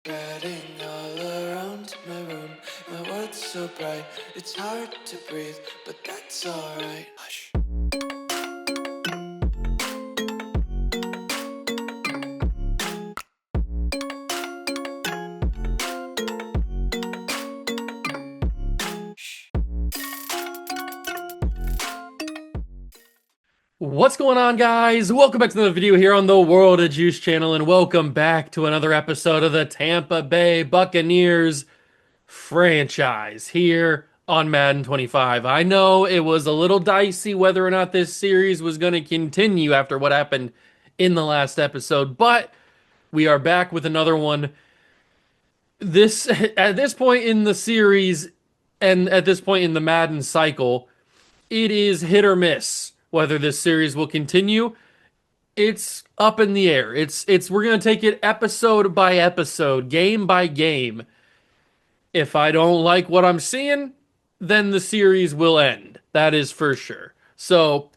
Spreading all around my room, my world's so bright, it's hard to breathe, but that's alright. Hush. What's going on, guys? Welcome back to another video here on the World of Juice channel, and welcome back to another episode of the Tampa Bay Buccaneers franchise here on Madden 25. I know it was a little dicey whether or not this series was going to continue after what happened in the last episode, but we are back with another one. This at this point in the series and at this point in the Madden cycle, it is hit or miss whether this series will continue. It's up in the air. It's we're going to take it episode by episode, game by game. If I don't like what I'm seeing, then the series will end. That is for sure. So,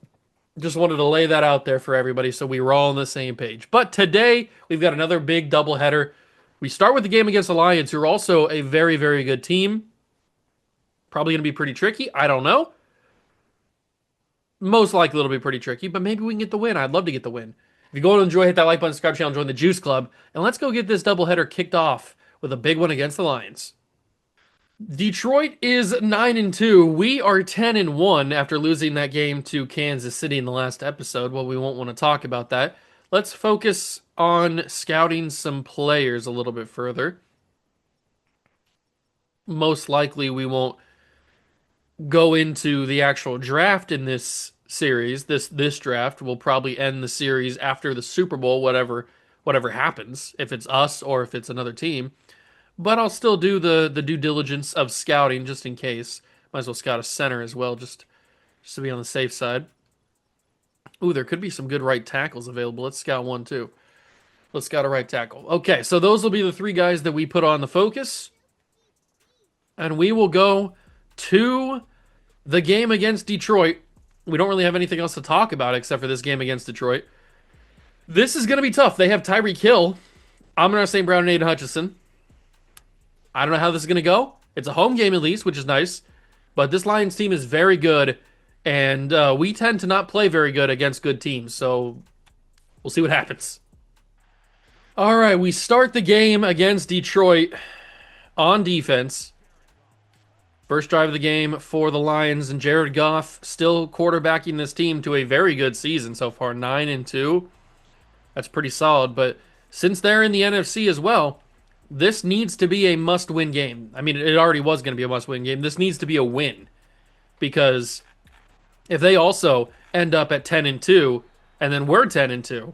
just wanted to lay that out there for everybody so we were all on the same page. But today, we've got another big doubleheader. We start with the game against the Lions, who are also a very, very good team. Probably going to be pretty tricky. I don't know. Most likely it'll be pretty tricky, but maybe we can get the win. I'd love to get the win. If you go and enjoy, hit that like button, subscribe channel, join the Juice Club, and let's go get this doubleheader kicked off with a big one against the Lions. Detroit is 9-2. We are 10-1 after losing that game to Kansas City in the last episode. Well, we won't want to talk about that. Let's focus on scouting some players a little bit further. Most likely we won't go into the actual draft in this series. This draft will probably end the series after the Super Bowl, whatever happens, if it's us or if it's another team. But I'll still do the due diligence of scouting just in case. Might as well scout a center as well, just to be on the safe side. Ooh, there could be some good right tackles available. Let's scout one too. Let's scout a right tackle. Okay, so those will be the three guys that we put on the focus. And we will go to the game against Detroit. We don't really have anything else to talk about except for this game against Detroit. This is going to be tough. They have Tyreek Hill, Amon-Ra St. Brown, and Aiden Hutchinson. I don't know how this is going to go. It's a home game at least, which is nice. But this Lions team is very good, and we tend to not play very good against good teams. So we'll see what happens. All right, we start the game against Detroit on defense. First drive of the game for the Lions, and Jared Goff still quarterbacking this team to a very good season so far, 9-2. That's pretty solid, but since they're in the NFC as well, this needs to be a must-win game. I mean, it already was going to be a must-win game. This needs to be a win, because if they also end up at 10-2, and then we're 10-2,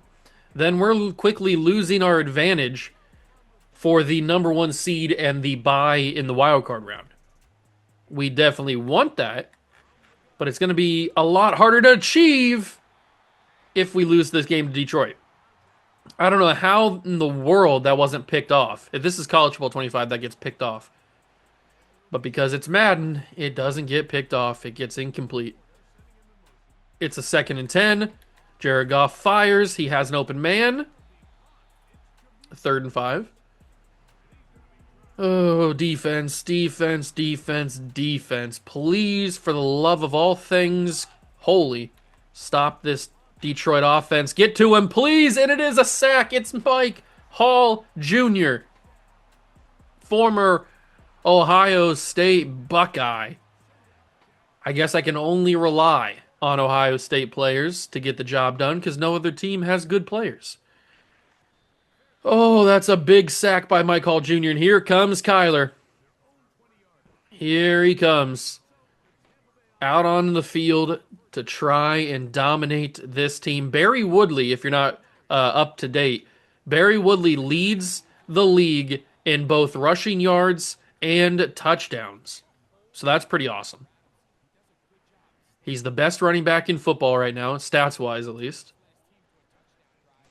then we're quickly losing our advantage for the number one seed and the bye in the wildcard round. We definitely want that, but it's going to be a lot harder to achieve if we lose this game to Detroit. I don't know how in the world that wasn't picked off. If this is College Football 25, that gets picked off. But because it's Madden, it doesn't get picked off. It gets incomplete. It's a 2nd and 10. Jared Goff fires. He has an open man. 3rd and 5. Oh, defense, defense, defense, defense. Please, for the love of all things holy, stop this Detroit offense. Get to him, please. And it is a sack. It's Mike Hall Jr., former Ohio State Buckeye. I guess I can only rely on Ohio State players to get the job done because no other team has good players. Oh, that's a big sack by Mike Hall Jr. And here comes Kyler. Here he comes. Out on the field to try and dominate this team. Barry Woodley, if you're not up to date, Barry Woodley leads the league in both rushing yards and touchdowns. So that's pretty awesome. He's the best running back in football right now, stats-wise at least.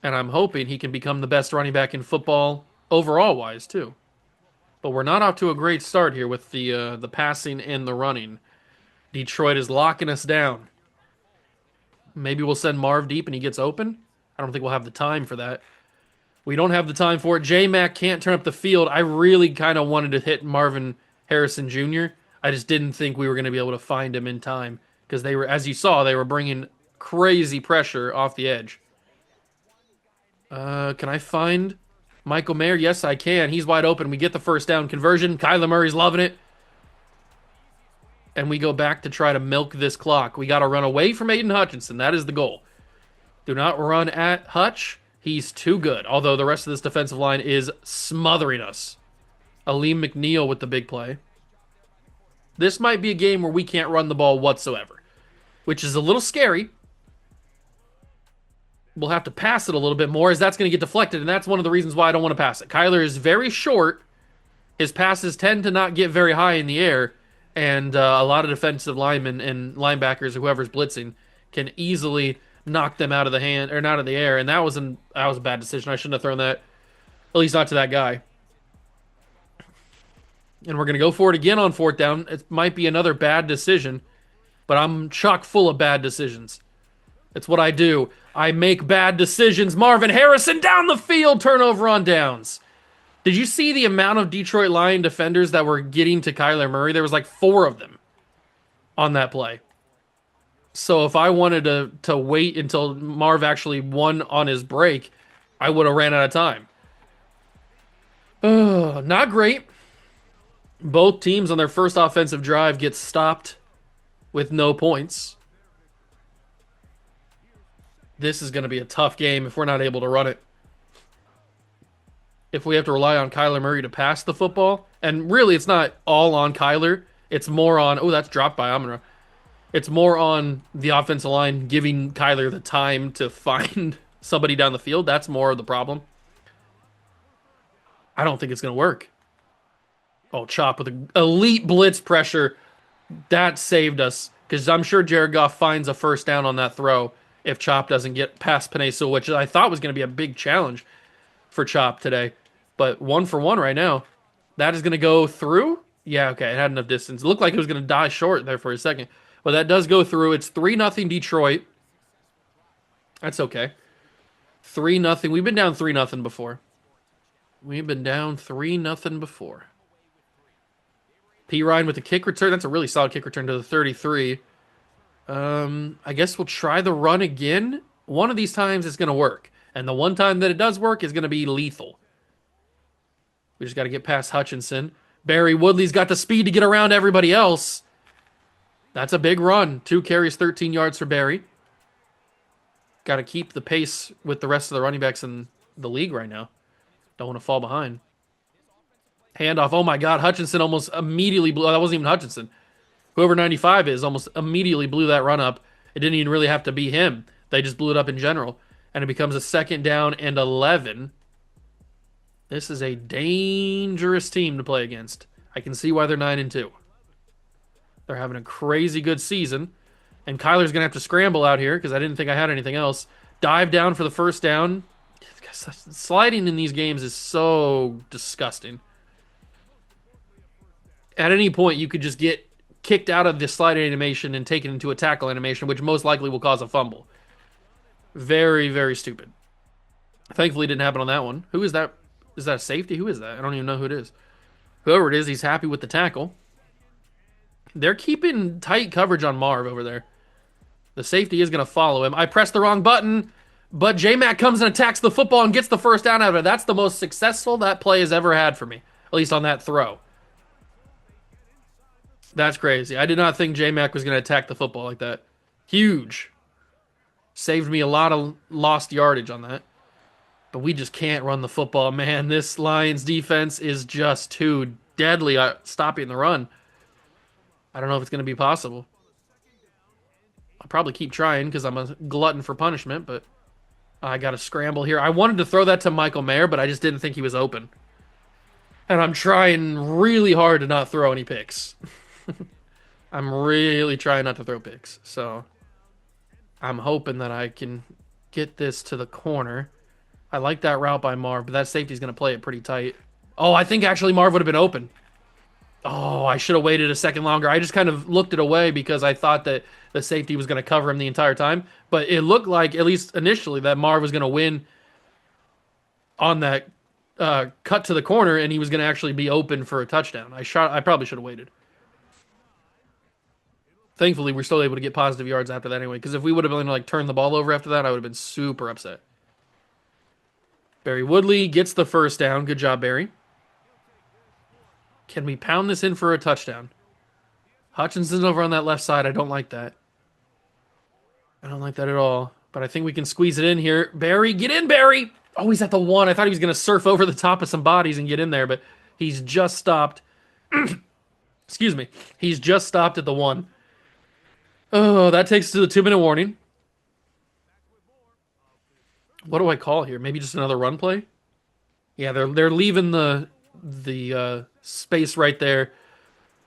And I'm hoping he can become the best running back in football overall-wise, too. But we're not off to a great start here with the passing and the running. Detroit is locking us down. Maybe we'll send Marv deep and he gets open. I don't think we'll have the time for that. We don't have the time for it. J-Mac can't turn up the field. I really kind of wanted to hit Marvin Harrison Jr. I just didn't think we were going to be able to find him in time because they were, as you saw, they were bringing crazy pressure off the edge. Can I find Michael Mayer? Yes, I can. He's wide open. We get the first down conversion. Kyler Murray's loving it. And we go back to try to milk this clock. We got to run away from Aiden Hutchinson. That is the goal. Do not run at Hutch. He's too good. Although the rest of this defensive line is smothering us. Aleem McNeil with the big play. This might be a game where we can't run the ball whatsoever, which is a little scary. We'll have to pass it a little bit more as that's going to get deflected, and that's one of the reasons why I don't want to pass it. Kyler is very short. His passes tend to not get very high in the air, and a lot of defensive linemen and linebackers, or whoever's blitzing, can easily knock them out of the hand or out of the air, and that was a bad decision. I shouldn't have thrown that, at least not to that guy. And we're going to go for it again on fourth down. It might be another bad decision, but I'm chock full of bad decisions. It's what I do. I make bad decisions. Marvin Harrison down the field, turnover on downs. Did you see the amount of Detroit Lion defenders that were getting to Kyler Murray? There was like 4 of them on that play. So if I wanted to wait until Marv actually won on his break, I would have ran out of time. Not great. Both teams on their first offensive drive get stopped with no points. This is going to be a tough game if we're not able to run it. If we have to rely on Kyler Murray to pass the football, and really it's not all on Kyler, it's more on, oh, that's dropped by Amon-Ra. It's more on the offensive line giving Kyler the time to find somebody down the field. That's more of the problem. I don't think it's going to work. Oh, Chop with an elite blitz pressure. That saved us, because I'm sure Jared Goff finds a first down on that throw if Chop doesn't get past Penei Sewell, which I thought was going to be a big challenge for Chop today. But 1 for 1 right now. That is going to go through? Yeah, okay, it had enough distance. It looked like it was going to die short there for a second. But that does go through. It's 3-0 Detroit. That's okay. 3-0. We've been down 3-0 before. We've been down 3-0 before. P. Ryan with the kick return. That's a really solid kick return to the 33. I guess we'll try the run again. One of these times it's going to work. And the one time that it does work is going to be lethal. We just got to get past Hutchinson. Barry Woodley's got the speed to get around everybody else. That's a big run. 2 carries, 13 yards for Barry. Got to keep the pace with the rest of the running backs in the league right now. Don't want to fall behind. Handoff. Oh my God. Hutchinson almost immediately blew. That wasn't even Hutchinson. Whoever 95 is almost immediately blew that run up. It didn't even really have to be him. They just blew it up in general. And it becomes a 2nd down and 11. This is a dangerous team to play against. I can see why they're 9-2. They're having a crazy good season. And Kyler's going to have to scramble out here because I didn't think I had anything else. Dive down for the first down. Sliding in these games is so disgusting. At any point, you could just get kicked out of the slide animation and taken into a tackle animation, which most likely will cause a fumble. Very, very stupid. Thankfully, it didn't happen on that one. Who is that? Is that a safety? Who is that? I don't even know who it is. Whoever it is, he's happy with the tackle. They're keeping tight coverage on Marv over there. The safety is going to follow him. I pressed the wrong button, but J-Mac comes and attacks the football and gets the first down out of it. That's the most successful that play has ever had for me, at least on that throw. That's crazy. I did not think J-Mac was going to attack the football like that. Huge. Saved me a lot of lost yardage on that. But we just can't run the football, man. This Lions defense is just too deadly at stopping the run. I don't know if it's going to be possible. I'll probably keep trying because I'm a glutton for punishment, but I got to scramble here. I wanted to throw that to Michael Mayer, but I just didn't think he was open. And I'm trying really hard to not throw any picks. I'm really trying not to throw picks. So I'm hoping that I can get this to the corner. I like that route by Marv, but that safety's going to play it pretty tight. Oh, I think actually Marv would have been open. Oh, I should have waited a second longer. I just kind of looked it away because I thought that the safety was going to cover him the entire time. But it looked like, at least initially, that Marv was going to win on that cut to the corner, and he was going to actually be open for a touchdown. I probably should have waited. Thankfully, we're still able to get positive yards after that anyway. Because if we would have been like turn the ball over after that, I would have been super upset. Barry Woodley gets the first down. Good job, Barry. Can we pound this in for a touchdown? Hutchinson's over on that left side. I don't like that. I don't like that at all. But I think we can squeeze it in here. Barry, get in, Barry! Oh, he's at the one. I thought he was going to surf over the top of some bodies and get in there, but he's just stopped. Excuse me. He's just stopped at the one. Oh, that takes us to the 2-minute warning. What do I call here? Maybe just another run play? Yeah, they're leaving the space right there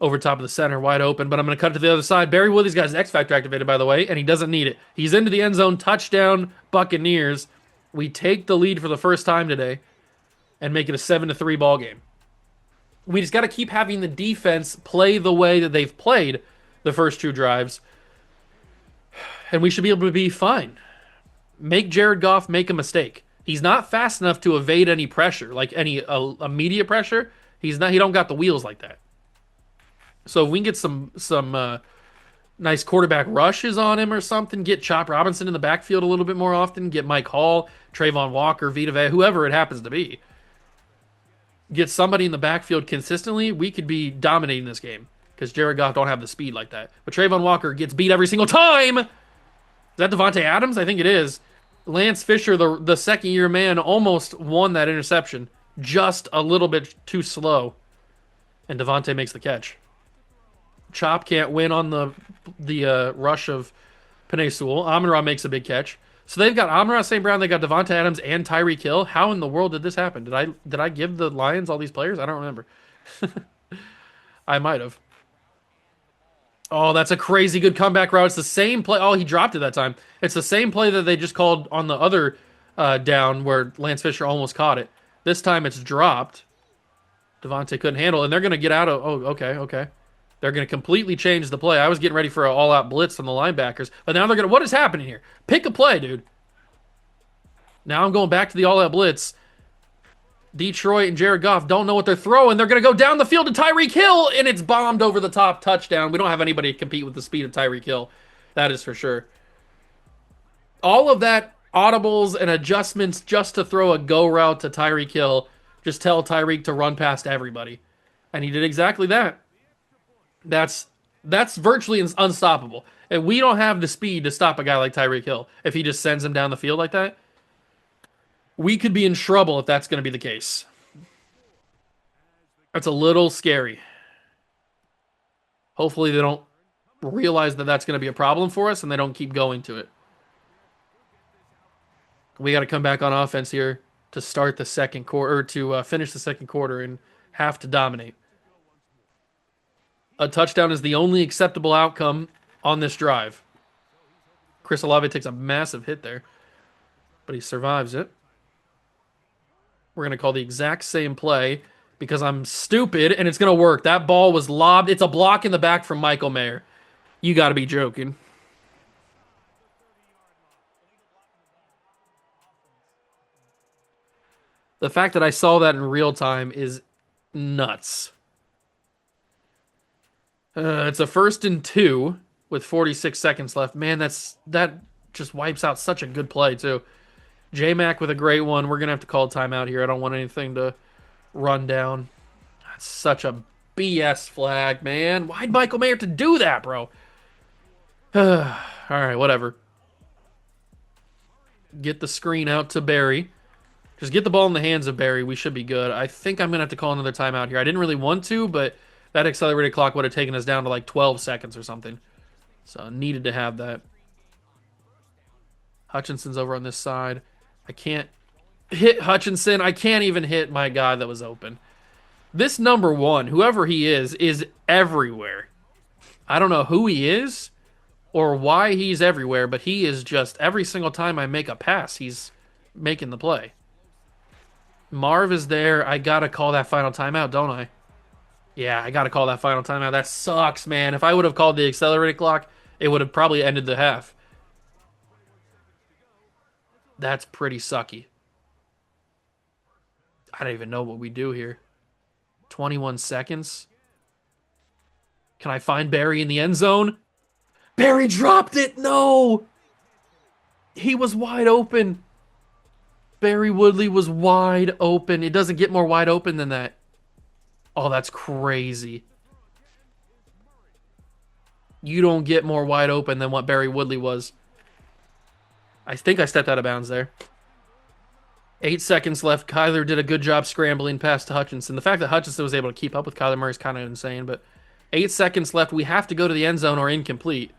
over top of the center wide open, but I'm going to cut to the other side. Barry Woodley's got his X Factor activated, by the way, and he doesn't need it. He's into the end zone. Touchdown, Buccaneers. We take the lead for the first time today and make it a 7-3 ball game. We just got to keep having the defense play the way that they've played the first two drives, and we should be able to be fine. Make Jared Goff make a mistake. He's not fast enough to evade any pressure, like any immediate pressure. He's not. He don't got the wheels like that. So if we can get some nice quarterback rushes on him or something, get Chop Robinson in the backfield a little bit more often, get Mike Hall, Trayvon Walker, Vita Vea, whoever it happens to be, get somebody in the backfield consistently, we could be dominating this game because Jared Goff don't have the speed like that. But Trayvon Walker gets beat every single time. Is that Devontae Adams? I think it is. Lance Fisher, the second-year man, almost won that interception. Just a little bit too slow. And Devontae makes the catch. Chop can't win on the rush of Penei Sewell. Amon-Ra makes a big catch. So they've got Amon-Ra St. Brown, they got Devontae Adams and Tyreek Hill. How in the world did this happen? Did I give the Lions all these players? I don't remember. I might have. Oh, that's a crazy good comeback route. It's the same play. Oh, he dropped it that time. It's the same play that they just called on the other down where Lance Fisher almost caught it. This time it's dropped. Devontae couldn't handle it, and they're going to get out of... Oh, okay. They're going to completely change the play. I was getting ready for an all-out blitz on the linebackers, but now they're going to... What is happening here? Pick a play, dude. Now I'm going back to the all-out blitz. Detroit and Jared Goff don't know what they're throwing. They're going to go down the field to Tyreek Hill, and it's bombed over the top, touchdown. We don't have anybody to compete with the speed of Tyreek Hill. That is for sure. All of that audibles and adjustments just to throw a go route to Tyreek Hill. Just tell Tyreek to run past everybody. And he did exactly that. That's virtually unstoppable. And we don't have the speed to stop a guy like Tyreek Hill if he just sends him down the field like that. We could be in trouble if that's going to be the case. That's a little scary. Hopefully they don't realize that that's going to be a problem for us and they don't keep going to it. We got to come back on offense here to start the second quarter, or to finish the second quarter and have to dominate. A touchdown is the only acceptable outcome on this drive. Chris Olave takes a massive hit there, but he survives it. We're going to call the exact same play because I'm stupid and it's going to work. That ball was lobbed. It's a block in the back from Michael Mayer. You got to be joking. The fact that I saw that in real time is nuts. It's a 1st and 2 with 46 seconds left. Man, that just wipes out such a good play too. J-Mac with a great one. We're going to have to call timeout here. I don't want anything to run down. That's such a BS flag, man. Why'd Michael Mayer have to do that, bro? All right, whatever. Get the screen out to Barry. Just get the ball in the hands of Barry. We should be good. I think I'm going to have to call another timeout here. I didn't really want to, but that accelerated clock would have taken us down to like 12 seconds or something. So needed to have that. Hutchinson's over on this side. I can't hit Hutchinson. I can't even hit my guy that was open. This number one, whoever he is everywhere. I don't know who he is or why he's everywhere, but he is just, every single time I make a pass, he's making the play. Marv is there. I got to call that final timeout, don't I? Yeah, I got to call that final timeout. That sucks, man. If I would have called the accelerated clock, it would have probably ended the half. That's pretty sucky. I don't even know what we do here. 21 seconds. Can I find Barry in the end zone? Barry dropped it. No. He was wide open. Barry Woodley was wide open. It doesn't get more wide open than that. Oh, that's crazy. You don't get more wide open than what Barry Woodley was. I think I stepped out of bounds there. 8 seconds left. Kyler did a good job scrambling past to Hutchinson. The fact that Hutchinson was able to keep up with Kyler Murray is kind of insane, but 8 seconds left. We have to go to the end zone or incomplete.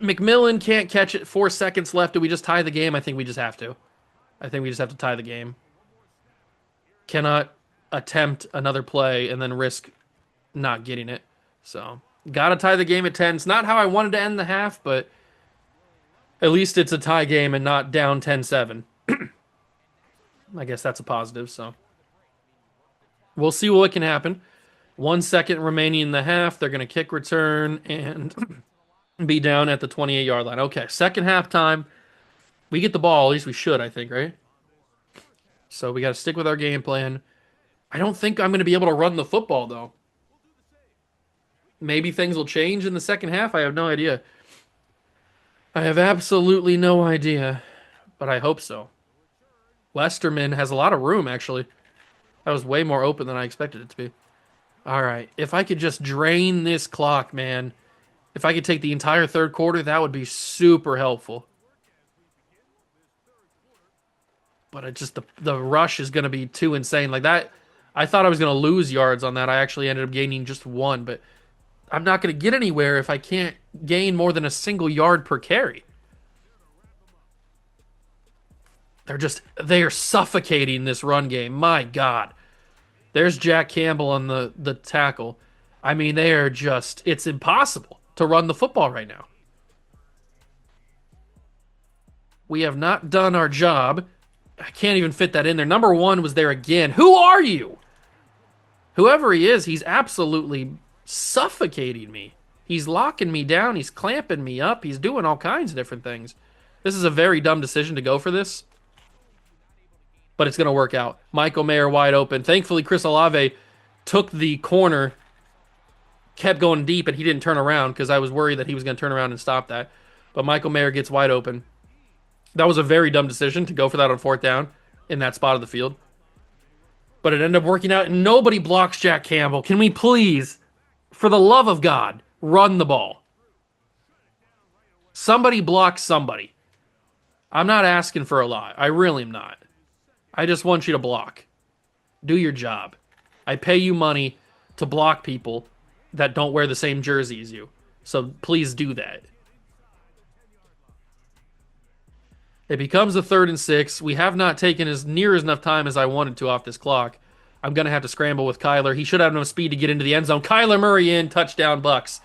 McMillan can't catch it. 4 seconds left. Do we just tie the game? I think we just have to. I think we just have to tie the game. Cannot attempt another play and then risk not getting it. So, gotta tie the game at 10. It's not how I wanted to end the half, but at least it's a tie game and not down 10-7. I guess that's a positive, so. We'll see what can happen. 1 second remaining in the half. They're going to kick return and be down at the 28-yard line. Okay, second half time. We get the ball. At least we should, I think, right? So we got to stick with our game plan. I don't think I'm going to be able to run the football, though. Maybe things will change in the second half. I have no idea. I have absolutely no idea, but I hope so. Westerman has a lot of room, actually. That was way more open than I expected it to be. All right, if I could just drain this clock, man. If I could take the entire third quarter, that would be super helpful. But it just the rush is going to be too insane. Like that, I thought I was going to lose yards on that. I actually ended up gaining just 1, but I'm not going to get anywhere if I can't gain more than a single yard per carry. They are suffocating this run game. My God. There's Jack Campbell on the tackle. I mean, they are just, it's impossible to run the football right now. We have not done our job. I can't even fit that in there. Number 1 was there again. Who are you? Whoever he is, he's absolutely suffocating me. He's locking me down. He's clamping me up. He's doing all kinds of different things. This is a very dumb decision to go for this. But it's going to work out. Michael Mayer wide open. Thankfully, Chris Olave took the corner, kept going deep, and he didn't turn around because I was worried that he was going to turn around and stop that. But Michael Mayer gets wide open. That was a very dumb decision to go for that on 4th down in that spot of the field. But it ended up working out, and nobody blocks Jack Campbell. Can we please, for the love of God, run the ball? Somebody block somebody. I'm not asking for a lot. I really am not. I just want you to block. Do your job. I pay you money to block people that don't wear the same jersey as you. So please do that. It becomes a 3rd and 6. We have not taken as near as enough time as I wanted to off this clock. I'm going to have to scramble with Kyler. He should have enough speed to get into the end zone. Kyler Murray in, touchdown Bucks.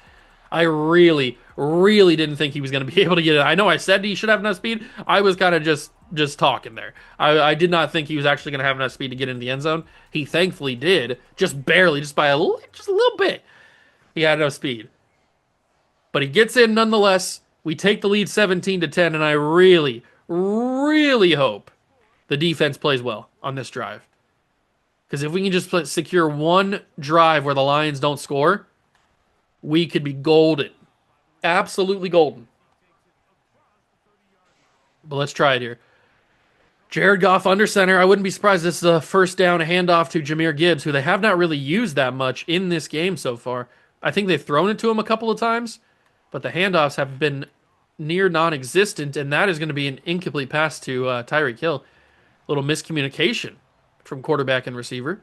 I really, really didn't think he was going to be able to get it. I know I said he should have enough speed. I was kind of just talking there. I did not think he was actually going to have enough speed to get into the end zone. He thankfully did, just barely, just by a little bit. He had enough speed. But he gets in nonetheless. We take the lead 17-10, and I really, really hope the defense plays well on this drive. Because if we can just secure one drive where the Lions don't score, we could be golden. Absolutely golden. But let's try it here. Jared Goff under center. I wouldn't be surprised this is a first down handoff to Jahmyr Gibbs, who they have not really used that much in this game so far. I think they've thrown it to him a couple of times, but the handoffs have been near non-existent, and that is going to be an incomplete pass to Tyreek Hill. A little miscommunication from quarterback and receiver.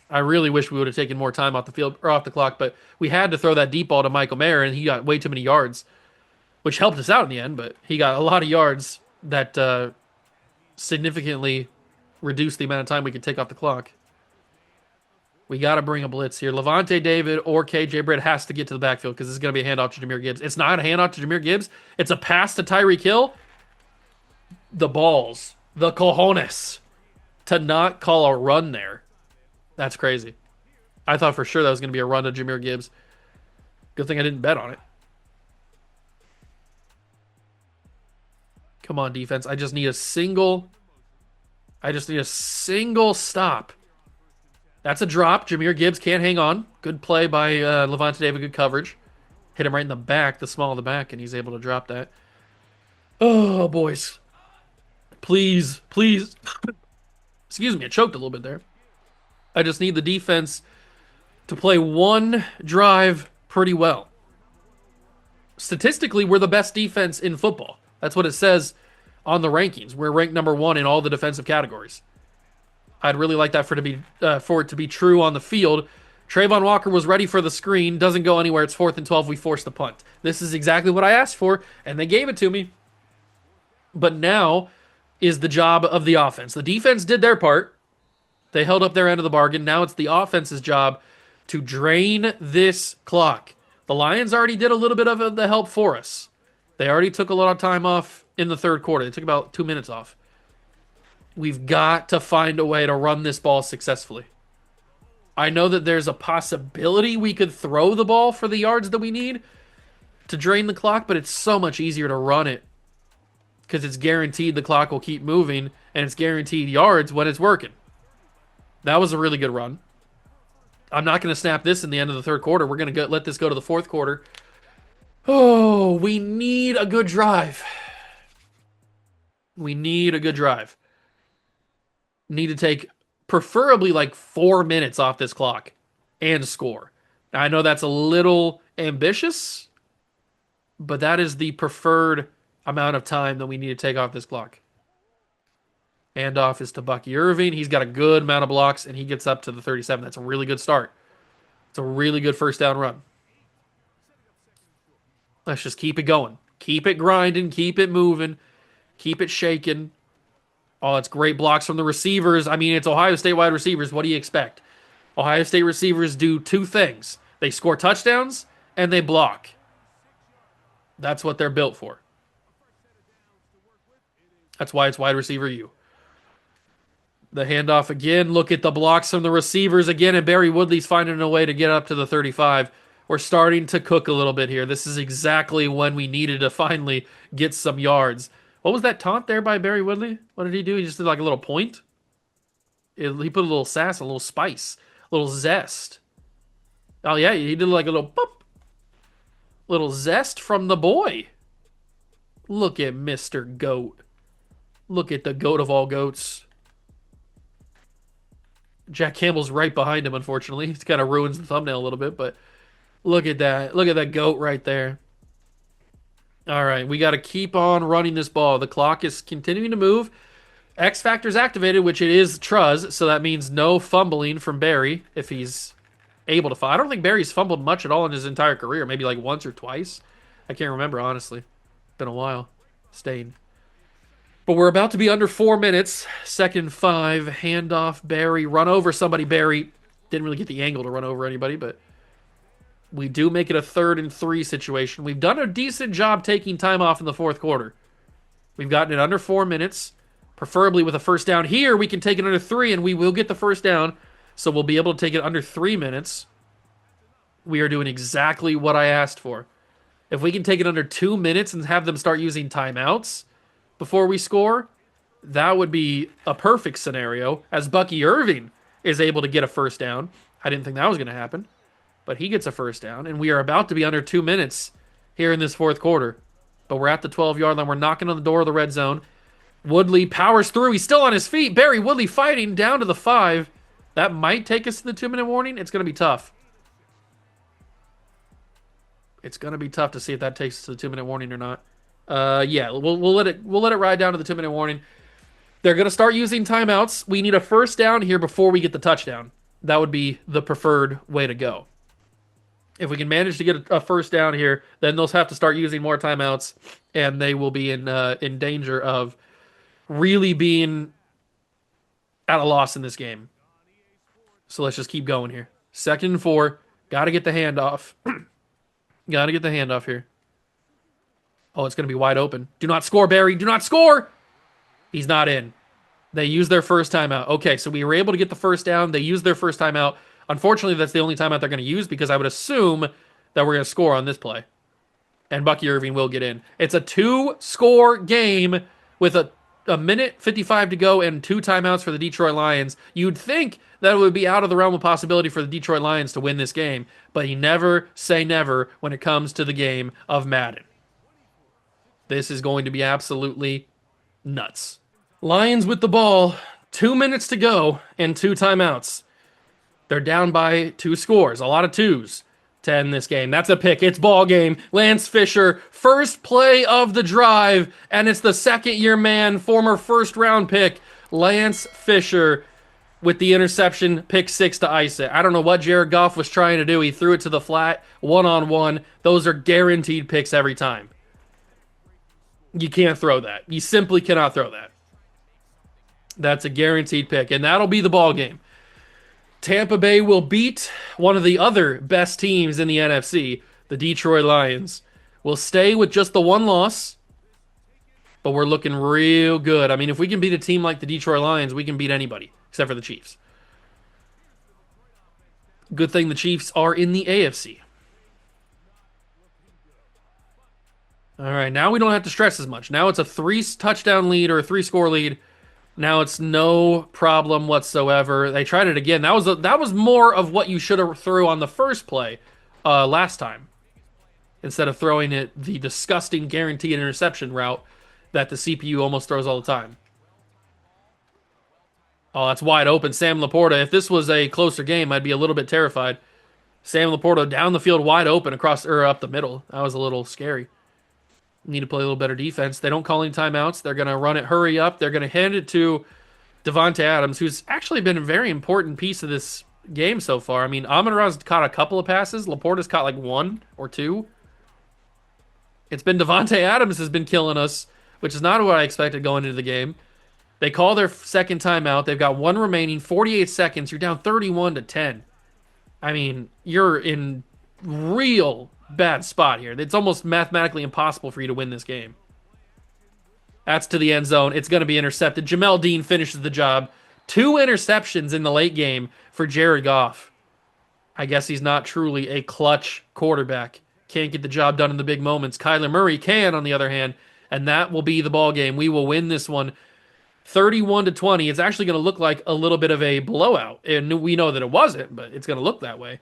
I really wish we would have taken more time off the field or off the clock, but we had to throw that deep ball to Michael Mayer, and he got way too many yards, which helped us out in the end, but he got a lot of yards that significantly reduced the amount of time we could take off the clock. We got to bring a blitz here. Levante David or KJ Britt has to get to the backfield because this is going to be a handoff to Jahmyr Gibbs. It's not a handoff to Jahmyr Gibbs. It's a pass to Tyreek Hill. The balls, the cojones, to not call a run there. That's crazy. I thought for sure that was going to be a run to Jahmyr Gibbs. Good thing I didn't bet on it. Come on, defense. I just need a single I just need a single stop. That's a drop. Jahmyr Gibbs can't hang on. Good play by Levante David. Good coverage. Hit him right in the back, the small of the back, and he's able to drop that. Oh, boys. Please, please. Excuse me, I choked a little bit there. I just need the defense to play one drive pretty well. Statistically, we're the best defense in football. That's what it says on the rankings. We're ranked number one in all the defensive categories. I'd really like that for it to be true on the field. Trayvon Walker was ready for the screen, doesn't go anywhere. It's 4th and 12. We force the punt. This is exactly what I asked for, and they gave it to me. But now is the job of the offense. The defense did their part. They held up their end of the bargain. Now it's the offense's job to drain this clock. The Lions already did a little bit of the help for us. They already took a lot of time off in the third quarter. They took about 2 minutes off. We've got to find a way to run this ball successfully. I know that there's a possibility we could throw the ball for the yards that we need to drain the clock, but it's so much easier to run it because it's guaranteed the clock will keep moving and it's guaranteed yards when it's working. That was a really good run. I'm not going to snap this in the end of the third quarter. We're going to let this go to the fourth quarter. Oh, we need a good drive. We need a good drive. Need to take preferably like 4 minutes off this clock and score. Now, I know that's a little ambitious, but that is the preferred amount of time that we need to take off this clock. Handoff is to Bucky Irving. He's got a good amount of blocks, and he gets up to the 37. That's a really good start. It's a really good first down run. Let's just keep it going. Keep it grinding. Keep it moving. Keep it shaking. Oh, it's great blocks from the receivers. I mean, it's Ohio State wide receivers. What do you expect? Ohio State receivers do two things. They score touchdowns, and they block. That's what they're built for. That's why it's wide receiver U. The handoff again. Look at the blocks from the receivers again, and Barry Woodley's finding a way to get up to the 35. We're starting to cook a little bit here. This is exactly when we needed to finally get some yards. What was that taunt there by Barry Woodley? What did he do? He just did like a little point. He put a little sass, a little spice, a little zest. Oh yeah, he did like a little pop. Little zest from the boy. Look at Mr. Goat. Look at the goat of all goats. Jack Campbell's right behind him, unfortunately. It kind of ruins the thumbnail a little bit, but look at that. Look at that goat right there. All right, we got to keep on running this ball. The clock is continuing to move. X Factor's activated, which it is Truz, so that means no fumbling from Barry if he's able to fumble. I don't think Barry's fumbled much at all in his entire career. Maybe like once or twice. I can't remember, honestly. Been a while. Staying. But we're about to be under 4 minutes. 2nd and 5. Handoff, Barry. Run over somebody, Barry. Didn't really get the angle to run over anybody, but we do make it a 3rd and 3 situation. We've done a decent job taking time off in the fourth quarter. We've gotten it under 4 minutes. Preferably with a first down here, we can take it under 3, and we will get the first down. So we'll be able to take it under 3 minutes. We are doing exactly what I asked for. If we can take it under 2 minutes and have them start using timeouts before we score, that would be a perfect scenario, as Bucky Irving is able to get a first down. I didn't think that was going to happen, but he gets a first down, and we are about to be under 2 minutes here in this fourth quarter. But we're at the 12-yard line. We're knocking on the door of the red zone. Woodley powers through. He's still on his feet. Barry Woodley fighting down to the 5. That might take us to the 2-minute warning. It's going to be tough. It's going to be tough to see if that takes us to the 2-minute warning or not. Yeah, we'll let it ride down to the 2-minute warning. They're going to start using timeouts. We need a first down here before we get the touchdown. That would be the preferred way to go. If we can manage to get a first down here, then they'll have to start using more timeouts, and they will be in danger of really being at a loss in this game. So let's just keep going here. 2nd and 4. Got to get the handoff. Got to get the handoff here. Oh, it's going to be wide open. Do not score, Barry. Do not score. He's not in. They used their first timeout. Okay, so we were able to get the first down. They used their first timeout. Unfortunately, that's the only timeout they're going to use because I would assume that we're going to score on this play. And Bucky Irving will get in. It's a 2-score game with a a minute 55 to go and two timeouts for the Detroit Lions, you'd think that it would be out of the realm of possibility for the Detroit Lions to win this game, but you never say never when it comes to the game of Madden. This is going to be absolutely nuts. Lions with the ball, 2 minutes to go and two timeouts. They're down by two scores, a lot of twos to end this game. That's a pick. It's ball game. Lance Fisher, first play of the drive, and it's the second-year man, former first-round pick, Lance Fisher, with the interception, pick six to ice it. I don't know what Jared Goff was trying to do. He threw it to the flat, one-on-one. Those are guaranteed picks every time. You can't throw that. You simply cannot throw that. That's a guaranteed pick, and that'll be the ball game. Tampa Bay will beat one of the other best teams in the NFC, the Detroit Lions. We'll stay with just the one loss, but we're looking real good. I mean, if we can beat a team like the Detroit Lions, we can beat anybody, except for the Chiefs. Good thing the Chiefs are in the AFC. All right, now we don't have to stress as much. Now it's a three-touchdown lead or a three-score lead. Now it's no problem whatsoever. They tried it again. That was more of what you should have threw on the first play last time, instead of throwing it the disgusting guaranteed interception route that the CPU almost throws all the time. Oh, that's wide open. Sam Laporta. If this was a closer game, I'd be a little bit terrified. Sam Laporta down the field wide open across or up the middle. That was a little scary. Need to play a little better defense. They don't call any timeouts. They're going to run it, hurry up. They're going to hand it to Devontae Adams, who's actually been a very important piece of this game so far. I mean, Amon-Ra's caught a couple of passes. Laporta's caught like one or two. It's been Devontae Adams has been killing us, which is not what I expected going into the game. They call their second timeout. They've got one remaining, 48 seconds. You're down 31-10. I mean, you're in real bad spot here. It's almost mathematically impossible for you to win this game. That's to the end zone. It's going to be intercepted. Jamel Dean finishes the job. 2 interceptions in the late game for Jared Goff. I guess he's not truly a clutch quarterback. Can't get the job done in the big moments. Kyler Murray can, on the other hand, and that will be the ball game. We will win this one 31-20. It's actually going to look like a little bit of a blowout, and we know that it wasn't, but it's going to look that way.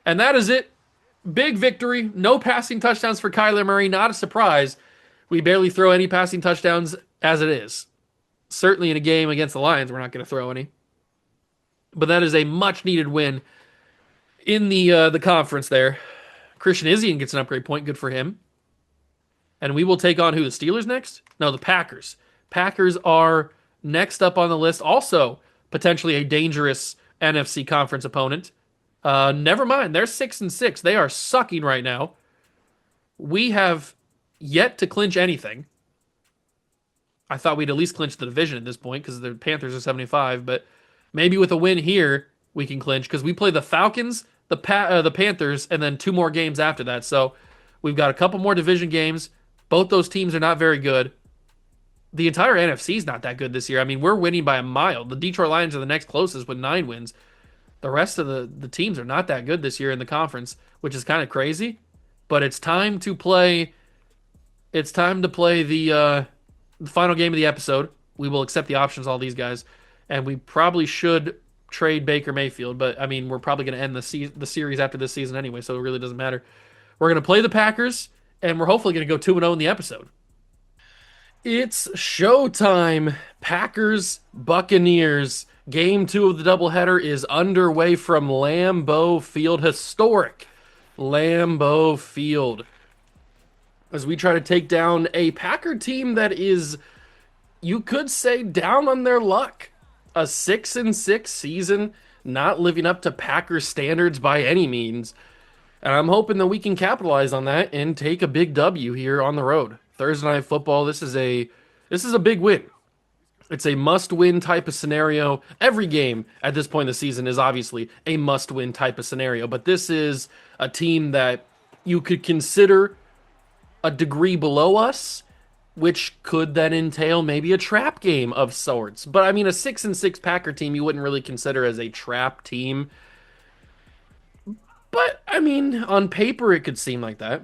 And that is it. Big victory. No passing touchdowns for Kyler Murray. Not a surprise. We barely throw any passing touchdowns as it is. Certainly in a game against the Lions, we're not going to throw any. But that is a much-needed win in the conference there. Christian Izzian gets an upgrade point. Good for him. And we will take on who? The Steelers next? No, the Packers. Packers are next up on the list. Also, potentially a dangerous NFC conference opponent. Never mind. They're 6-6. They are sucking right now. We have yet to clinch anything. I thought we'd at least clinch the division at this point because the Panthers are 75, but maybe with a win here we can clinch because we play the Falcons, the Panthers, and then 2 more games after that. So we've got a couple more division games. Both those teams are not very good. The entire NFC is not that good this year. I mean, we're winning by a mile. The Detroit Lions are the next closest with 9 wins. The rest of the teams are not that good this year in the conference, which is kind of crazy. But it's time to play. It's time to play the final game of the episode. We will accept the options, all these guys, and we probably should trade Baker Mayfield. But I mean, we're probably going to end the series after this season anyway, so it really doesn't matter. We're going to play the Packers, and we're hopefully going to go 2-0 in the episode. It's showtime. Packers, Buccaneers. Game 2 of the doubleheader is underway from Lambeau Field. Historic Lambeau Field. As we try to take down a Packer team that is, you could say, down on their luck. A 6-6 season, not living up to Packer standards by any means. And I'm hoping that we can capitalize on that and take a big W here on the road. Thursday Night Football, this is a big win. It's a must-win type of scenario. Every game at this point in the season is obviously a must-win type of scenario, but this is a team that you could consider a degree below us, which could then entail maybe a trap game of sorts. But I mean, a 6-6 Packer team you wouldn't really consider as a trap team. But I mean, on paper it could seem like that.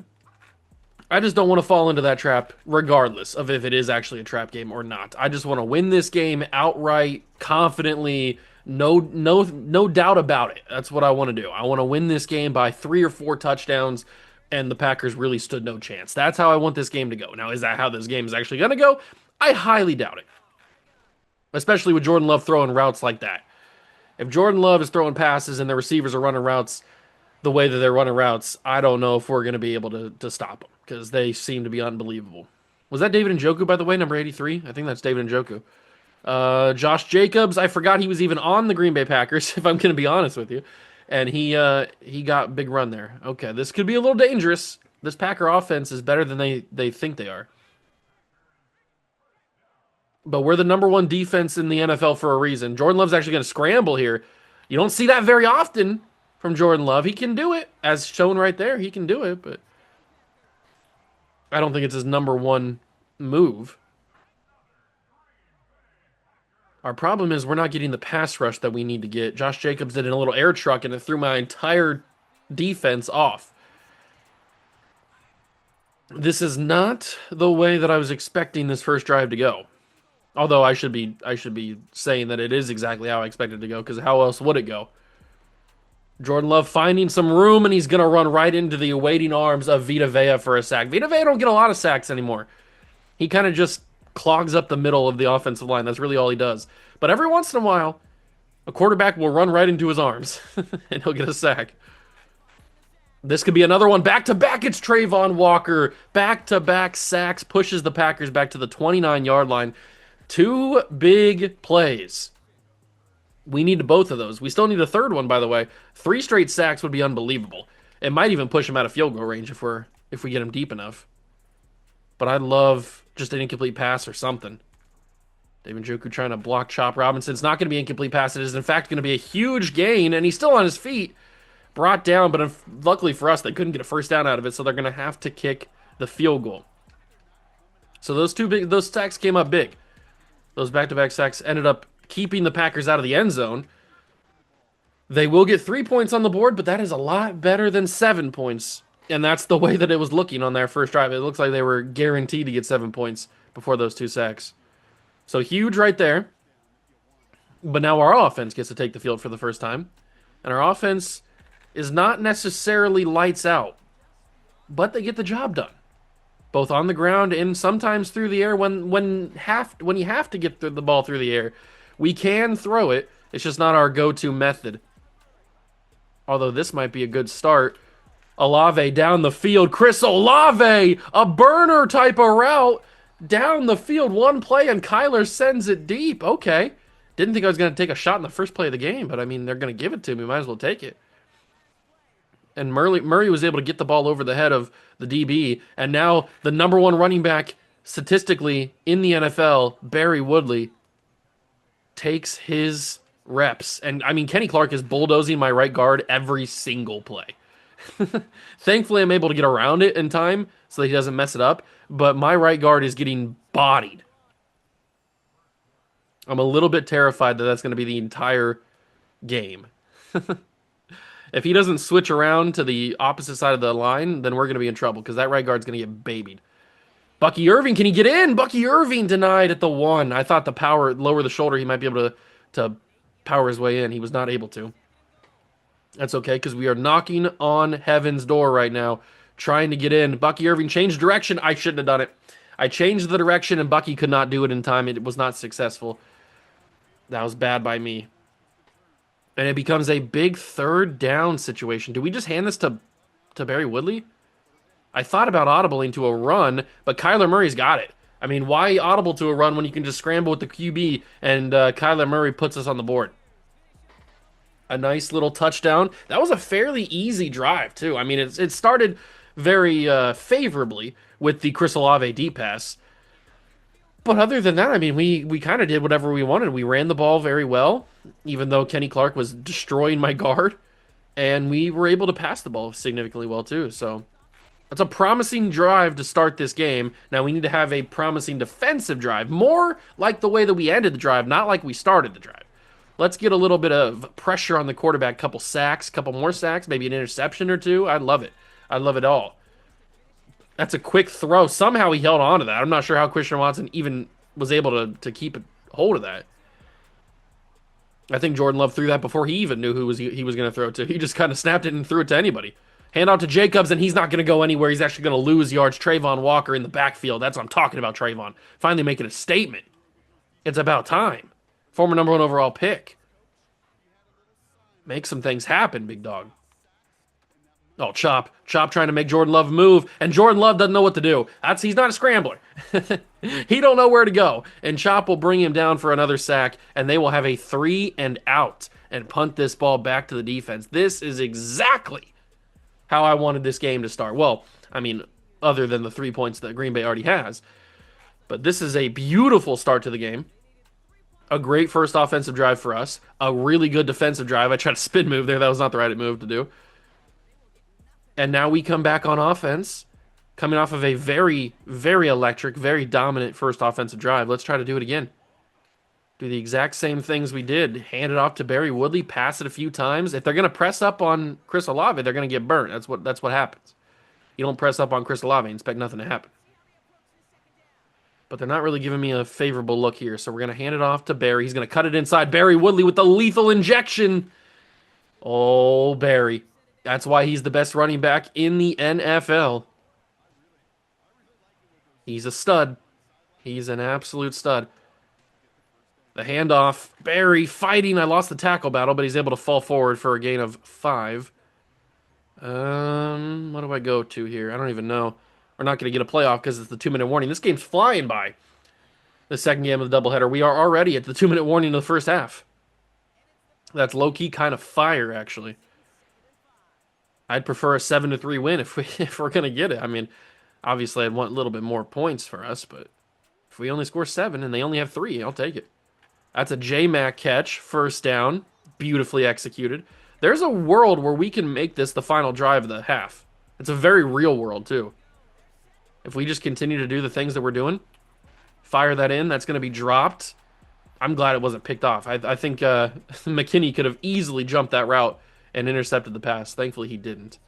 I just don't want to fall into that trap, regardless of if it is actually a trap game or not. I just want to win this game outright, confidently, no doubt about it. That's what I want to do. I want to win this game by 3 or 4 touchdowns, and the Packers really stood no chance. That's how I want this game to go. Now, is that how this game is actually going to go? I highly doubt it, especially with Jordan Love throwing routes like that. If Jordan Love is throwing passes and the receivers are running routes the way that they're running routes, I don't know if we're going to be able to stop them because they seem to be unbelievable. Was that David Njoku, by the way, number 83? I think that's David Njoku. Josh Jacobs, I forgot he was even on the Green Bay Packers, if I'm going to be honest with you. And he got a big run there. Okay, this could be a little dangerous. This Packer offense is better than they think they are. But we're the number one defense in the NFL for a reason. Jordan Love's actually going to scramble here. You don't see that very often from Jordan Love. He can do it, as shown right there. He can do it, but I don't think it's his number one move. Our problem is we're not getting the pass rush that we need to get. Josh Jacobs did a little air truck and it threw my entire defense off. This is not the way that I was expecting this first drive to go. Although I should be saying that it is exactly how I expected it to go, because how else would it go? Jordan Love finding some room, and he's going to run right into the awaiting arms of Vita Vea for a sack. Vita Vea don't get a lot of sacks anymore. He kind of just clogs up the middle of the offensive line. That's really all he does. But every once in a while, a quarterback will run right into his arms, and he'll get a sack. This could be another one. Back to back, it's Trayvon Walker. Back to back sacks, pushes the Packers back to the 29-yard line. 2 big plays. We need both of those. We still need a third one, by the way. 3 straight sacks would be unbelievable. It might even push him out of field goal range if we get him deep enough. But I'd love just an incomplete pass or something. David Njoku trying to block Chop Robinson. It's not going to be an incomplete pass. It is, in fact, going to be a huge gain, and he's still on his feet. Brought down, but luckily for us, they couldn't get a first down out of it, so they're going to have to kick the field goal. So those sacks came up big. Those back-to-back sacks ended up keeping the Packers out of the end zone. They will get 3 points on the board, but that is a lot better than 7 points. And that's the way that it was looking on their first drive. It looks like they were guaranteed to get 7 points before those 2 sacks. So huge right there. But now our offense gets to take the field for the first time. And our offense is not necessarily lights out, but they get the job done. Both on the ground and sometimes through the air when you have to get the ball through the air. We can throw it. It's just not our go-to method. Although this might be a good start. Olave down the field. Chris Olave, a burner type of route down the field. One play and Kyler sends it deep. Okay. Didn't think I was going to take a shot in the first play of the game, but I mean, they're going to give it to me. Might as well take it. And Murray was able to get the ball over the head of the DB. And now the number one running back statistically in the NFL, Barry Woodley, takes his reps. And I mean, Kenny Clark is bulldozing my right guard every single play. Thankfully, I'm able to get around it in time so that he doesn't mess it up. But my right guard is getting bodied. I'm a little bit terrified that that's going to be the entire game. If he doesn't switch around to the opposite side of the line, then we're going to be in trouble because that right guard's going to get babied. Bucky Irving, can he get in? Bucky Irving denied at the 1. I thought the power, lower the shoulder, he might be able to power his way in. He was not able to. That's okay because we are knocking on heaven's door right now, trying to get in. Bucky Irving changed direction. I shouldn't have done it. I changed the direction and Bucky could not do it in time. It was not successful. That was bad by me. And it becomes a big third down situation. Do we just hand this to Barry Woodley? I thought about audibling to a run, but Kyler Murray's got it. I mean, why audible to a run when you can just scramble with the QB and Kyler Murray puts us on the board? A nice little touchdown. That was a fairly easy drive, too. I mean, it started very favorably with the Chris Olave deep pass. But other than that, I mean, we kind of did whatever we wanted. We ran the ball very well, even though Kenny Clark was destroying my guard. And we were able to pass the ball significantly well, too. So that's a promising drive to start this game. Now we need to have a promising defensive drive. More like the way that we ended the drive, not like we started the drive. Let's get a little bit of pressure on the quarterback. Couple sacks, couple more sacks, maybe an interception or two. I'd love it. I'd love it all. That's a quick throw. Somehow he held on to that. I'm not sure how Christian Watson even was able to keep a hold of that. I think Jordan Love threw that before he even knew who he was going to throw it to. He just kind of snapped it and threw it to anybody. Hand out to Jacobs, and he's not going to go anywhere. He's actually going to lose yards. Trayvon Walker in the backfield. That's what I'm talking about, Trayvon. Finally making a statement. It's about time. Former number one overall pick. Make some things happen, big dog. Oh, Chop. Chop trying to make Jordan Love move, and Jordan Love doesn't know what to do. He's not a scrambler. He don't know where to go. And Chop will bring him down for another sack, and they will have a 3-and-out and punt this ball back to the defense. This is exactly how I wanted this game to start. Well, I mean, other than the 3 points that Green Bay already has. But this is a beautiful start to the game. A great first offensive drive for us. A really good defensive drive. I tried to spin move there. That was not the right move to do. And now we come back on offense, coming off of a very, very electric, very dominant first offensive drive. Let's try to do it again. Do the exact same things we did. Hand it off to Barry Woodley, pass it a few times. If they're going to press up on Chris Olave, they're going to get burnt. That's what happens. You don't press up on Chris Olave and expect nothing to happen. But they're not really giving me a favorable look here, so we're going to hand it off to Barry. He's going to cut it inside. Barry Woodley with the lethal injection. Oh, Barry. That's why he's the best running back in the NFL. He's a stud. He's an absolute stud. The handoff. Barry fighting. I lost the tackle battle, but he's able to fall forward for a gain of 5. What do I go to here? I don't even know. We're not going to get a playoff because it's the 2-minute warning. This game's flying by. The second game of the doubleheader. We are already at the 2-minute warning of the first half. That's low-key kind of fire, actually. I'd prefer a 7-3 win if we're going to get it. I mean, obviously I'd want a little bit more points for us, but if we only score 7 and they only have 3, I'll take it. That's a J-Mac catch, first down, beautifully executed. There's a world where we can make this the final drive of the half. It's a very real world, too. If we just continue to do the things that we're doing, fire that in, that's going to be dropped. I'm glad it wasn't picked off. I think McKinney could have easily jumped that route and intercepted the pass. Thankfully, he didn't.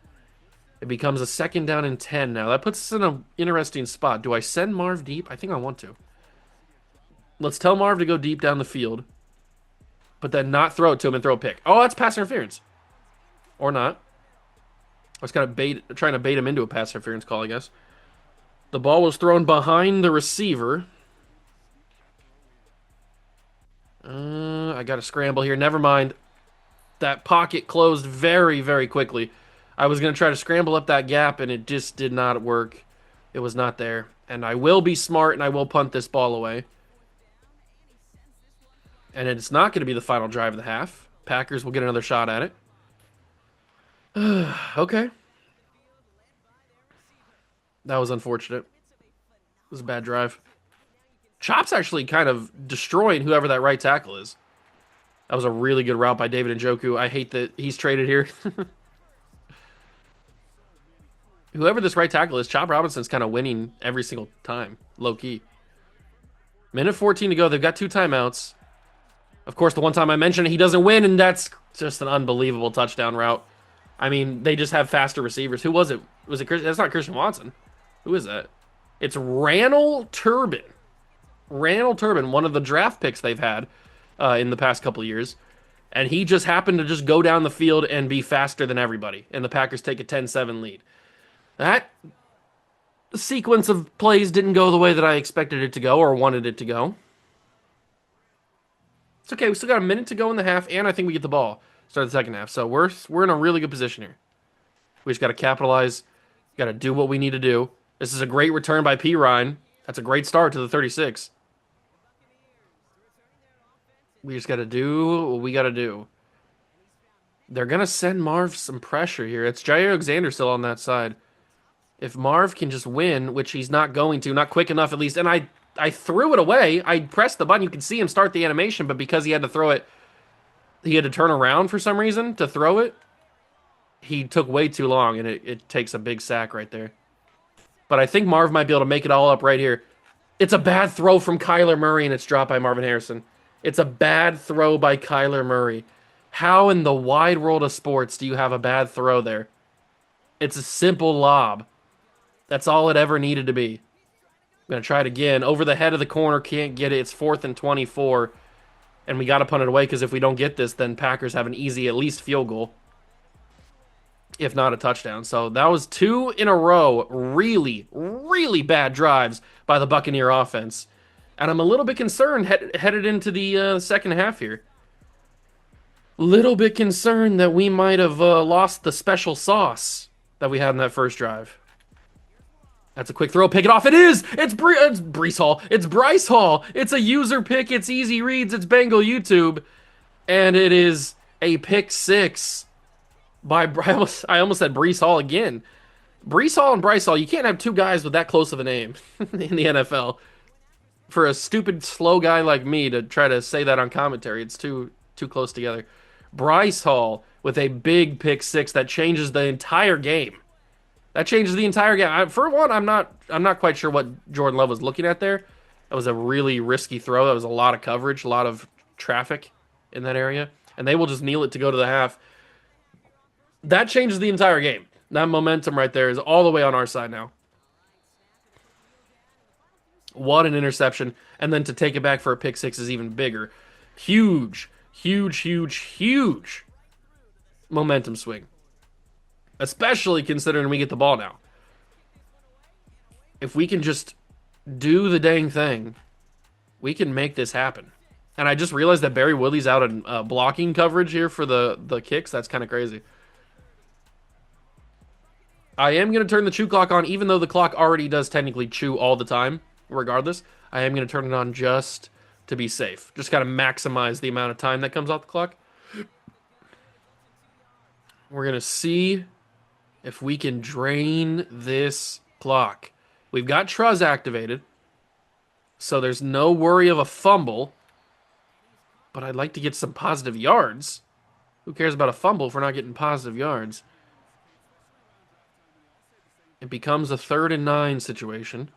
It becomes a 2nd down and 10 now. That puts us in an interesting spot. Do I send Marv deep? I think I want to. Let's tell Marv to go deep down the field, but then not throw it to him and throw a pick. Oh, that's pass interference. Or not. I was kind of trying to bait him into a pass interference call, I guess. The ball was thrown behind the receiver. I got to scramble here. Never mind. That pocket closed very, very quickly. I was going to try to scramble up that gap, and it just did not work. It was not there. And I will be smart, and I will punt this ball away. And it's not going to be the final drive of the half. Packers will get another shot at it. Okay. That was unfortunate. It was a bad drive. Chop's actually kind of destroying whoever that right tackle is. That was a really good route by David Njoku. I hate that he's traded here. Whoever this right tackle is, Chop Robinson's kind of winning every single time, low-key. Minute 14 to go. They've got 2 timeouts. Of course, the one time I mentioned it, he doesn't win, and that's just an unbelievable touchdown route. I mean, they just have faster receivers. Who was it? Was it Chris? That's not Christian Watson. Who is that? It's Randall Turbin. Randall Turbin, one of the draft picks they've had in the past couple of years. And he just happened to just go down the field and be faster than everybody. And the Packers take a 10-7 lead. That sequence of plays didn't go the way that I expected it to go or wanted it to go. It's okay. We still got a minute to go in the half, and I think we get the ball. Start the second half. So we're in a really good position here. We just got to capitalize. Got to do what we need to do. This is a great return by P. Ryan. That's a great start to the 36. We just got to do what we got to do. They're going to send Marv some pressure here. It's Jair Alexander still on that side. If Marv can just win, which he's not going to, not quick enough at least, and I threw it away. I pressed the button. You can see him start the animation, but because he had to throw it, he had to turn around for some reason to throw it. He took way too long, and it takes a big sack right there. But I think Marv might be able to make it all up right here. It's a bad throw from Kyler Murray, and it's dropped by Marvin Harrison. It's a bad throw by Kyler Murray. How in the wide world of sports do you have a bad throw there? It's a simple lob. That's all it ever needed to be. I'm going to try it again. Over the head of the corner, can't get it. It's 4th and 24. And we got to punt it away because if we don't get this, then Packers have an easy, at least field goal, if not a touchdown. So that was 2 in a row, really, really bad drives by the Buccaneer offense. And I'm a little bit concerned headed into the second half here. Little bit concerned that we might have lost the special sauce that we had in that first drive. That's a quick throw. Pick it off. It is. It's Brees Hall. It's Bryce Hall. It's a user pick. It's easy reads. It's Bengal YouTube. And it is a pick six by I almost said Brees Hall again. Brees Hall and Bryce Hall. You can't have two guys with that close of a name in the NFL. For a stupid slow guy like me to try to say that on commentary, it's too close together. Bryce Hall with a big pick six that changes the entire game. That changes the entire game. For one, I'm not quite sure what Jordan Love was looking at there. That was a really risky throw. That was a lot of coverage, a lot of traffic in that area, and they will just kneel it to go to the half. That changes the entire game. That momentum right there is all the way on our side now. What an interception, and then to take it back for a pick six is even bigger. Huge, huge, huge, huge momentum swing. Especially considering we get the ball now. If we can just do the dang thing, we can make this happen. And I just realized that Barry Woodley's out in blocking coverage here for the kicks. That's kind of crazy. I am going to turn the chew clock on, even though the clock already does technically chew all the time, regardless. I am going to turn it on just to be safe. Just kind of maximize the amount of time that comes off the clock. We're going to see if we can drain this clock. We've got Truz activated, so there's no worry of a fumble. But I'd like to get some positive yards. Who cares about a fumble if we're not getting positive yards? It becomes a 3rd and 9 situation.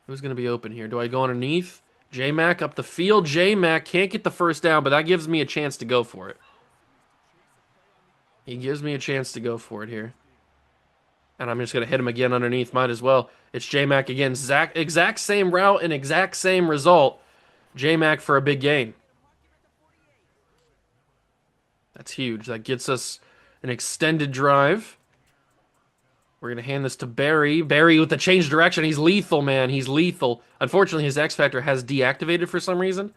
Who's going to be open here? Do I go underneath? J-Mac up the field. J-Mac can't get the first down, but that gives me a chance to go for it. He gives me a chance to go for it here. And I'm just going to hit him again underneath. Might as well. It's J-Mac again. Exact same route and exact same result. J-Mac for a big gain. That's huge. That gets us an extended drive. We're going to hand this to Barry. Barry with the change direction. He's lethal, man. He's lethal. Unfortunately, his X Factor has deactivated for some reason.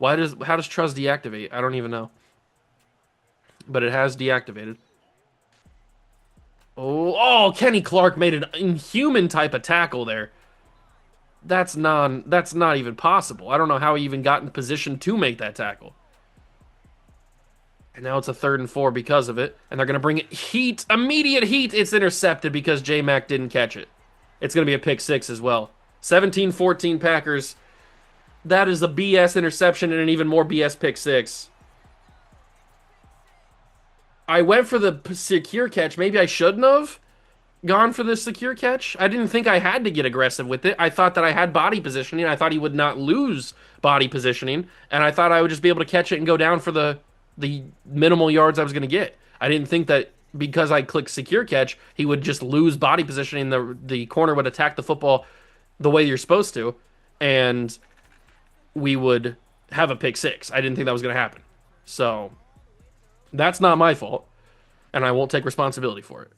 How does Truz deactivate? I don't even know. But it has deactivated. Oh, Kenny Clark made an inhuman type of tackle there. That's not even possible. I don't know how he even got in position to make that tackle. And now it's a 3rd and 4 because of it. And they're going to bring it heat. Immediate heat. It's intercepted because J-Mac didn't catch it. It's going to be a pick six as well. 17-14 Packers. That is a BS interception and an even more BS pick six. I went for the secure catch. Maybe I shouldn't have gone for the secure catch. I didn't think I had to get aggressive with it. I thought that I had body positioning. I thought he would not lose body positioning. And I thought I would just be able to catch it and go down for the minimal yards I was going to get. I didn't think that because I clicked secure catch, he would just lose body positioning. The corner would attack the football the way you're supposed to, and we would have a pick six. I didn't think that was going to happen. So that's not my fault, and I won't take responsibility for it.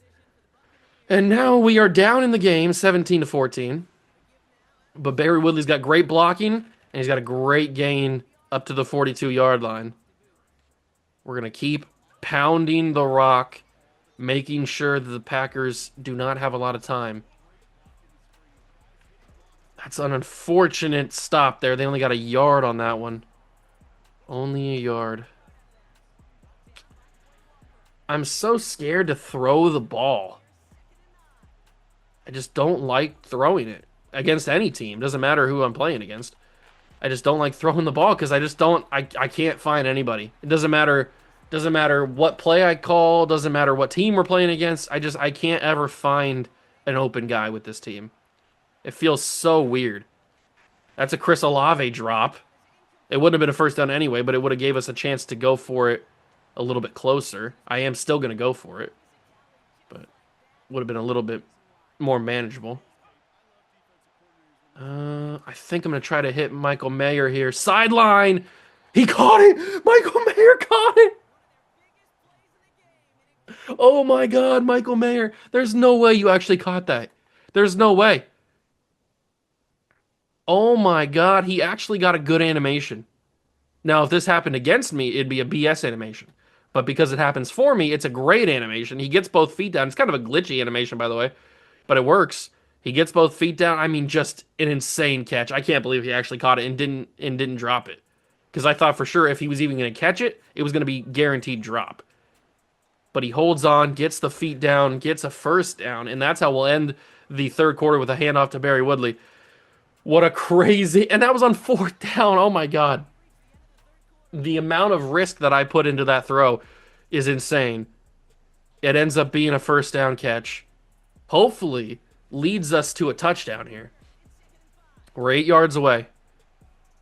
And now we are down in the game, 17-14. But Barry Woodley's got great blocking, and he's got a great gain up to the 42-yard line. We're going to keep pounding the rock, making sure that the Packers do not have a lot of time. That's an unfortunate stop there. They only got a yard on that one. Only a yard. I'm so scared to throw the ball. I just don't like throwing it against any team. Doesn't matter who I'm playing against. I just don't like throwing the ball because I can't find anybody. It doesn't matter what play I call, doesn't matter what team we're playing against. I can't ever find an open guy with this team. It feels so weird. That's a Chris Olave drop. It wouldn't have been a first down anyway, but it would have gave us a chance to go for it a little bit closer. I am still going to go for it, but would have been a little bit more manageable. I think I'm gonna try to hit Michael Mayer here. Sideline. He caught it. Michael Mayer caught it. Oh my God, Michael Mayer. There's no way you actually caught that. There's no way. Oh my God, he actually got a good animation. Now, if this happened against me, it'd be a BS animation. But because it happens for me, it's a great animation. He gets both feet down. It's kind of a glitchy animation, by the way, but it works. He gets both feet down. I mean, just an insane catch. I can't believe he actually caught it and didn't drop it. Because I thought for sure if he was even going to catch it, it was going to be guaranteed drop. But he holds on, gets the feet down, gets a first down, and that's how we'll end the third quarter with a handoff to Barry Woodley. What a crazy, and that was on fourth down. Oh my God. The amount of risk that I put into that throw is insane. It ends up being a first down catch. Hopefully leads us to a touchdown here. We're 8 yards away.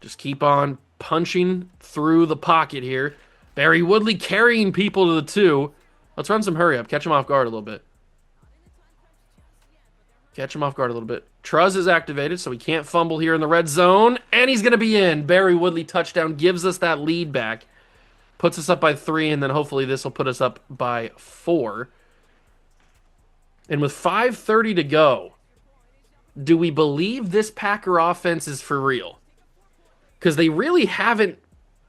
Just keep on punching through the pocket here. Barry Woodley carrying people to the 2. Let's run some hurry up. Catch him off guard a little bit. Catch him off guard a little bit. Truz is activated, so he can't fumble here in the red zone. And he's going to be in. Barry Woodley touchdown gives us that lead back. Puts us up by 3, and then hopefully this will put us up by 4. And with 5:30 to go, do we believe this Packer offense is for real? Because they really haven't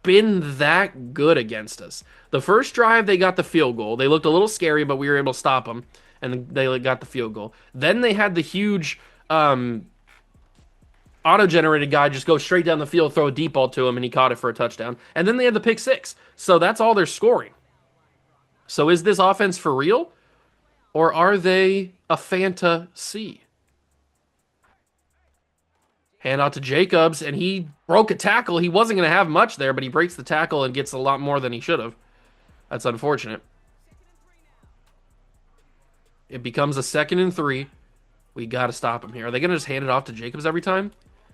been that good against us. The first drive, they got the field goal. They looked a little scary, but we were able to stop them, and they got the field goal. Then they had the huge auto-generated guy just go straight down the field, throw a deep ball to him, and he caught it for a touchdown. And then they had the pick 6. So that's all they're scoring. So is this offense for real? Or are they a fantasy? Hand out to Jacobs, and he broke a tackle. He wasn't going to have much there, but he breaks the tackle and gets a lot more than he should have. That's unfortunate. It becomes a 2nd and 3. We got to stop him here. Are they going to just hand it off to Jacobs every time?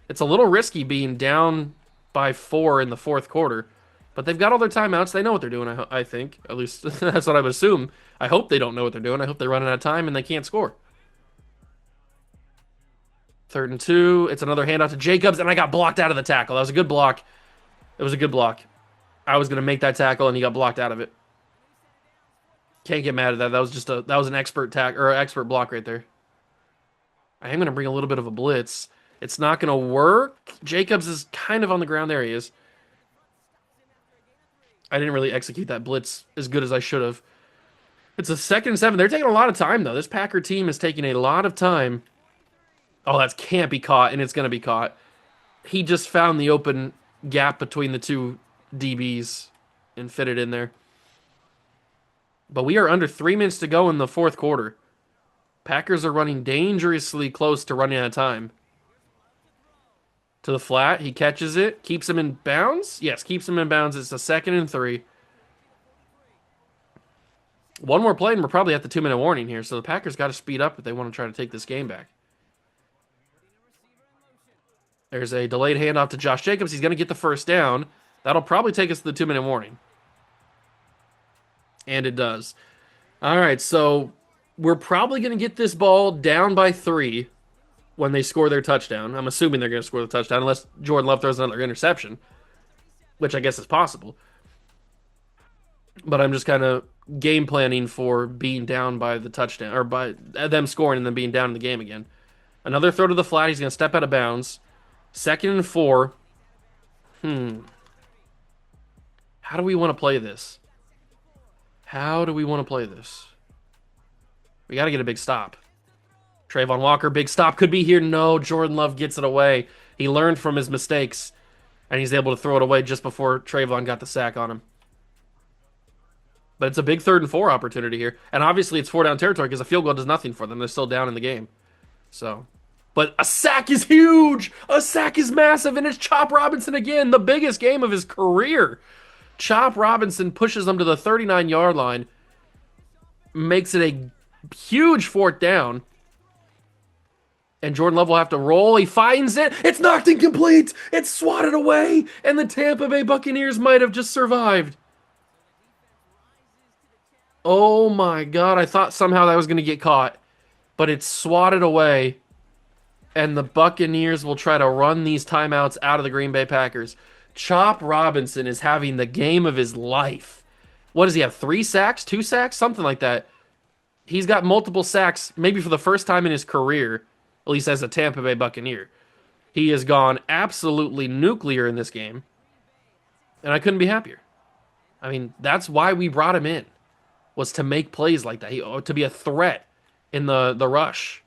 It's a little risky being down by 4 in the fourth quarter, but they've got all their timeouts. They know what they're doing, I think. At least that's what I would assume. I hope they don't know what they're doing. I hope they're running out of time and they can't score. 3rd and 2. It's another handoff to Jacobs, and I got blocked out of the tackle. That was a good block. It was a good block. I was going to make that tackle, and he got blocked out of it. Can't get mad at that. That was an expert expert block right there. I am going to bring a little bit of a blitz. It's not going to work. Jacobs is kind of on the ground. There he is. I didn't really execute that blitz as good as I should have. It's a 2nd and 7. They're taking a lot of time, though. This Packer team is taking a lot of time. Oh, that can't be caught, and it's going to be caught. He just found the open gap between the 2 DBs and fit it in there. But we are under 3 minutes to go in the fourth quarter. Packers are running dangerously close to running out of time. To the flat, he catches it, keeps him in bounds. Yes, keeps him in bounds. It's a 2nd and 3. One more play, and we're probably at the 2-minute warning here, so the Packers got to speed up if they want to try to take this game back. There's a delayed handoff to Josh Jacobs. He's going to get the first down. That'll probably take us to the 2-minute warning. And it does. All right, so we're probably going to get this ball down by 3 when they score their touchdown. I'm assuming they're going to score the touchdown unless Jordan Love throws another interception, which I guess is possible. But I'm just kind of game planning for being down by the touchdown, or by them scoring and then being down in the game again. Another throw to the flat. He's going to step out of bounds. 2nd and 4. How do we want to play this? How do we want to play this? We got to get a big stop. Trayvon Walker, big stop. Could be here. No, Jordan Love gets it away. He learned from his mistakes, and he's able to throw it away just before Trayvon got the sack on him. But it's a big 3rd and 4 opportunity here. And obviously it's 4-down territory because a field goal does nothing for them. They're still down in the game. So... But a sack is huge. A sack is massive, and it's Chop Robinson again, the biggest game of his career. Chop Robinson pushes them to the 39-yard line, makes it a huge 4th down, and Jordan Love will have to roll. He finds it. It's knocked incomplete. It's swatted away, and the Tampa Bay Buccaneers might have just survived. Oh my God, I thought somehow that was going to get caught. but it's swatted away, and the Buccaneers will try to run these timeouts out of the Green Bay Packers. Chop Robinson is having the game of his life. What does he have? 3 sacks? 2 sacks? Something like that. He's got multiple sacks, maybe for the first time in his career, at least as a Tampa Bay Buccaneer. He has gone absolutely nuclear in this game, and I couldn't be happier. I mean, that's why we brought him in, was to make plays like that, to be a threat in the rush.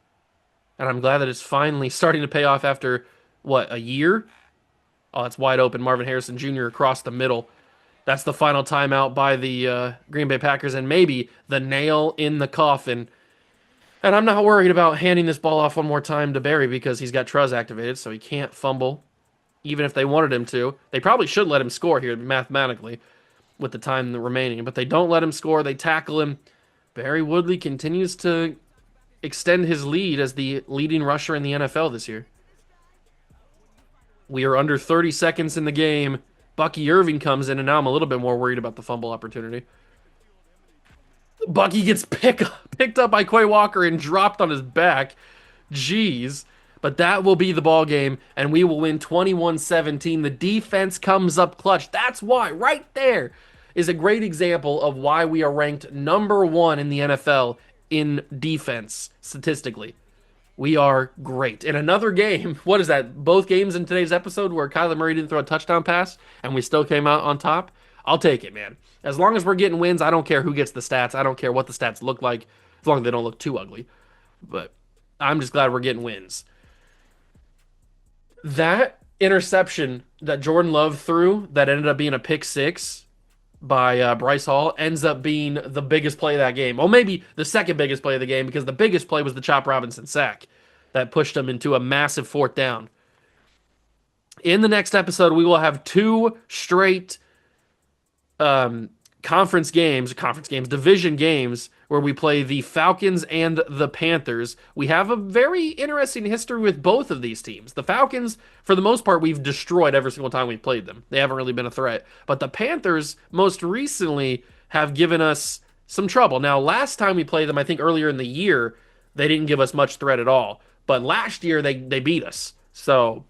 And I'm glad that it's finally starting to pay off after, what, a year? Oh, it's wide open. Marvin Harrison Jr. across the middle. That's the final timeout by the Green Bay Packers, and maybe the nail in the coffin. And I'm not worried about handing this ball off one more time to Barry because he's got Truz activated, so he can't fumble, even if they wanted him to. They probably should let him score here mathematically with the time remaining, but they don't let him score. They tackle him. Barry Woodley continues to extend his lead as the leading rusher in the NFL this year. We are under 30 seconds in the game. Bucky Irving comes in, and now I'm a little bit more worried about the fumble opportunity. Bucky gets picked up by Quay Walker and dropped on his back. Jeez. But that will be the ball game, and we will win 21-17. The defense comes up clutch. That's why, right there, is a great example of why we are ranked number 1 in the NFL in defense, statistically. We are great. In another game, what is that? Both games in today's episode where Kyler Murray didn't throw a touchdown pass and we still came out on top. I'll take it, man. As long as we're getting wins, I don't care who gets the stats. I don't care what the stats look like, as long as they don't look too ugly. But I'm just glad we're getting wins. That interception that Jordan Love threw that ended up being a pick six by Bryce Hall ends up being the biggest play of that game. Well, maybe the second biggest play of the game because the biggest play was the Chop Robinson sack that pushed them into a massive 4th down. In the next episode, we will have 2 straight division games where we play the Falcons and the Panthers. We have a very interesting history with both of these teams. The Falcons, for the most part, we've destroyed every single time we've played them. They haven't really been a threat. But the Panthers, most recently, have given us some trouble. Now, last time we played them, I think earlier in the year, they didn't give us much threat at all. But last year, they beat us. So,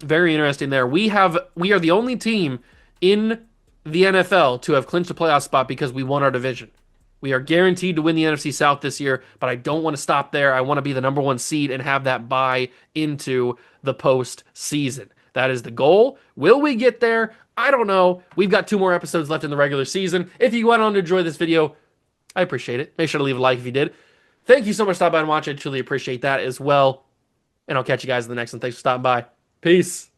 very interesting there. We are the only team in the NFL to have clinched a playoff spot because we won our division. We are guaranteed to win the NFC South this year, but I don't want to stop there. I want to be the number 1 seed and have that bye into the postseason. That is the goal. Will we get there? I don't know. We've got 2 more episodes left in the regular season. If you went on to enjoy this video, I appreciate it. Make sure to leave a like if you did. Thank you so much for stopping by and watching. I truly appreciate that as well. And I'll catch you guys in the next one. Thanks for stopping by. Peace.